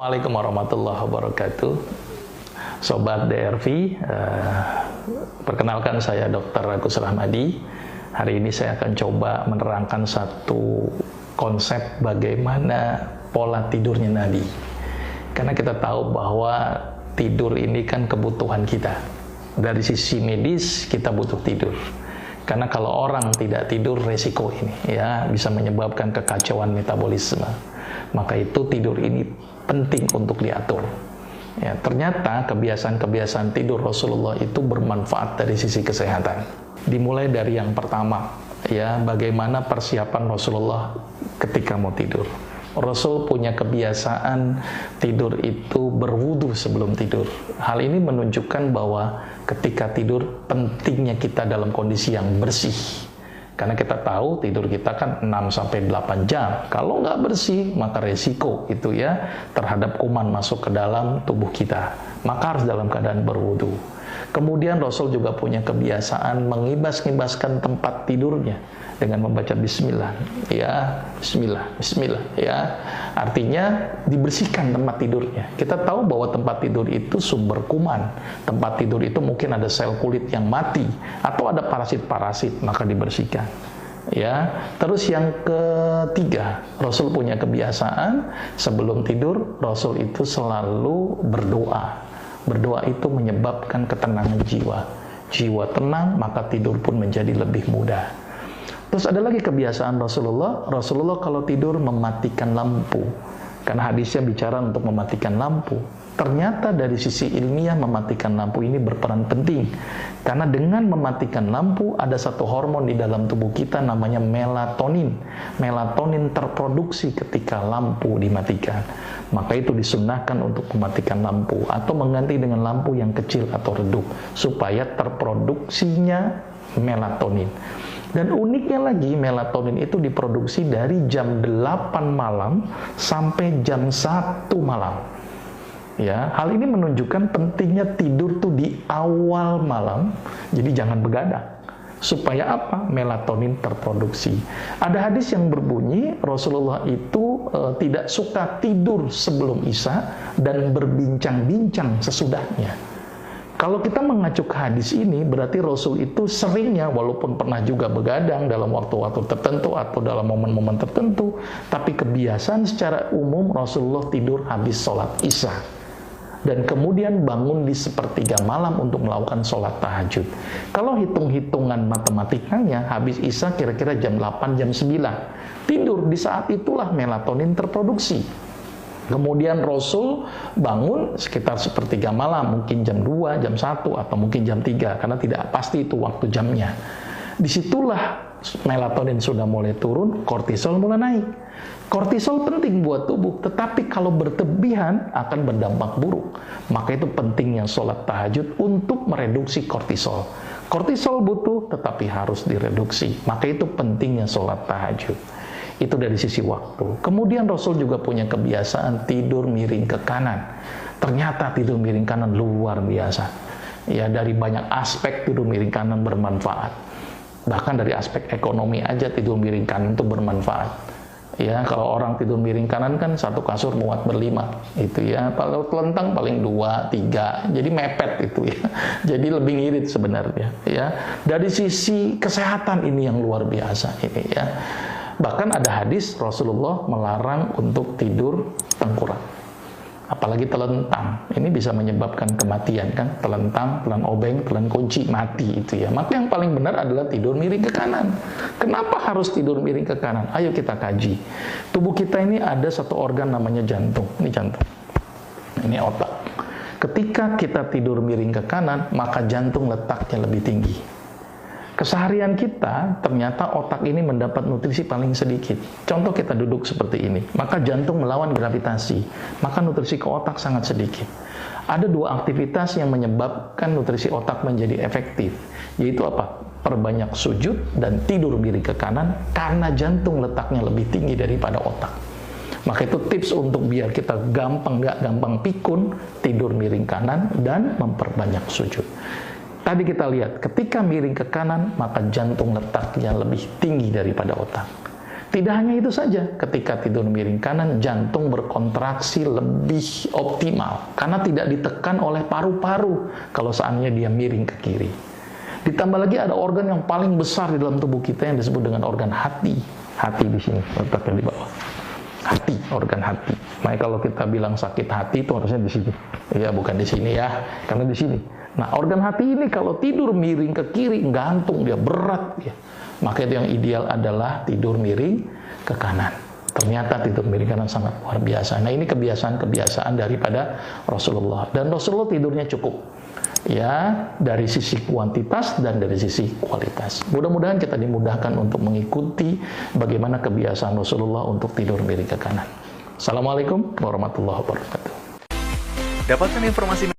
Assalamualaikum warahmatullahi wabarakatuh. Sobat DRV, perkenalkan saya Dr. Agus Rahmadi. Hari ini saya akan coba menerangkan satu konsep bagaimana pola tidurnya Nabi. Karena kita tahu bahwa tidur ini kan kebutuhan kita. Dari sisi medis kita butuh tidur. Karena kalau orang tidak tidur, resiko ini ya bisa menyebabkan kekacauan metabolisme. Maka itu tidur ini penting untuk diatur. Ya, ternyata kebiasaan-kebiasaan tidur Rasulullah itu bermanfaat dari sisi kesehatan. Dimulai dari yang pertama, ya, bagaimana persiapan Rasulullah ketika mau tidur. Rasul punya kebiasaan tidur itu berwudu sebelum tidur. Hal ini menunjukkan bahwa ketika tidur pentingnya kita dalam kondisi yang bersih. Karena kita tahu tidur kita kan 6-8 jam. Kalau nggak bersih, maka resiko itu ya terhadap kuman masuk ke dalam tubuh kita. Maka harus dalam keadaan berwudu. Kemudian Rasul juga punya kebiasaan mengibas-ngibaskan tempat tidurnya dengan membaca bismillah. Ya, bismillah, bismillah. Ya, artinya dibersihkan tempat tidurnya. Kita tahu bahwa tempat tidur itu sumber kuman. Tempat tidur itu mungkin ada sel kulit yang mati atau ada parasit-parasit, maka dibersihkan. Ya, terus yang ketiga, Rasul punya kebiasaan sebelum tidur Rasul itu selalu berdoa. Berdoa itu menyebabkan ketenangan jiwa. Jiwa tenang, maka tidur pun menjadi lebih mudah. Terus ada lagi kebiasaan Rasulullah. Rasulullah kalau tidur mematikan lampu. Karena hadisnya bicara untuk mematikan lampu. Ternyata dari sisi ilmiah mematikan lampu ini berperan penting. Karena dengan mematikan lampu ada satu hormon di dalam tubuh kita namanya melatonin. Melatonin terproduksi ketika lampu dimatikan. Maka itu disunnahkan untuk mematikan lampu atau mengganti dengan lampu yang kecil atau redup supaya terproduksinya melatonin. Dan uniknya lagi, melatonin itu diproduksi dari jam 8 malam sampai jam 1 malam. Ya, hal ini menunjukkan pentingnya tidur tuh di awal malam. Jadi jangan begadang. Supaya apa? Melatonin terproduksi. Ada hadis yang berbunyi Rasulullah itu tidak suka tidur sebelum Isya dan berbincang-bincang sesudahnya. Kalau kita mengacu ke hadis ini, berarti Rasul itu seringnya, walaupun pernah juga begadang dalam waktu-waktu tertentu atau dalam momen-momen tertentu, tapi kebiasaan secara umum Rasulullah tidur habis sholat Isya. Dan kemudian bangun di sepertiga malam untuk melakukan sholat tahajud. Kalau hitung-hitungan matematikanya, habis Isya kira-kira jam 8, jam 9. Tidur di saat itulah melatonin terproduksi. Kemudian Rasul bangun sekitar sepertiga malam, mungkin jam 2, jam 1, atau mungkin jam 3, karena tidak pasti itu waktu jamnya. Disitulah melatonin sudah mulai turun, kortisol mulai naik. Kortisol penting buat tubuh, tetapi kalau berlebihan akan berdampak buruk. Maka itu pentingnya sholat tahajud untuk mereduksi kortisol. Kortisol butuh, tetapi harus direduksi. Maka itu pentingnya sholat tahajud. Itu dari sisi waktu. Kemudian Rasul juga punya kebiasaan tidur miring ke kanan. Ternyata tidur miring kanan luar biasa. Ya, dari banyak aspek tidur miring kanan bermanfaat. Bahkan dari aspek ekonomi aja tidur miring kanan itu bermanfaat. Ya, kalau orang tidur miring kanan kan satu kasur muat berlima, itu ya. Kalau telentang paling 2, 3, jadi mepet itu ya. Jadi lebih ngirit sebenarnya. Ya, dari sisi kesehatan ini yang luar biasa ini ya. Bahkan ada hadis Rasulullah melarang untuk tidur tengkurap. Apalagi telentang. Ini bisa menyebabkan kematian kan. Telentang, telan obeng, telan kunci, mati itu ya. Maka yang paling benar adalah tidur miring ke kanan. Kenapa harus tidur miring ke kanan? Ayo kita kaji. Tubuh kita ini ada satu organ namanya jantung. Ini jantung. Ini otak. Ketika kita tidur miring ke kanan, maka jantung letaknya lebih tinggi. Keseharian kita, ternyata otak ini mendapat nutrisi paling sedikit. Contoh kita duduk seperti ini, maka jantung melawan gravitasi, maka nutrisi ke otak sangat sedikit. Ada dua aktivitas yang menyebabkan nutrisi otak menjadi efektif, yaitu apa? Perbanyak sujud dan tidur miring ke kanan, karena jantung letaknya lebih tinggi daripada otak. Maka itu tips untuk biar kita nggak gampang pikun, tidur miring kanan dan memperbanyak sujud. Tadi kita lihat, ketika miring ke kanan, maka jantung letaknya lebih tinggi daripada otak. Tidak hanya itu saja, ketika tidur miring kanan, jantung berkontraksi lebih optimal karena tidak ditekan oleh paru-paru kalau seandainya dia miring ke kiri. Ditambah lagi ada organ yang paling besar di dalam tubuh kita yang disebut dengan organ hati. Hati di sini, letaknya di bawah. Hati, organ hati. Makanya kalau kita bilang sakit hati itu harusnya di sini. Ya, bukan di sini ya, karena di sini. Nah, organ hati ini kalau tidur miring ke kiri, gantung dia, berat ya. Maka itu yang ideal adalah tidur miring ke kanan. Ternyata tidur miring kanan sangat luar biasa. Nah, ini kebiasaan-kebiasaan daripada Rasulullah. Dan Rasulullah tidurnya cukup. Ya, dari sisi kuantitas dan dari sisi kualitas. Mudah-mudahan kita dimudahkan untuk mengikuti bagaimana kebiasaan Rasulullah untuk tidur miring ke kanan. Assalamualaikum warahmatullahi wabarakatuh. Dapatkan informasi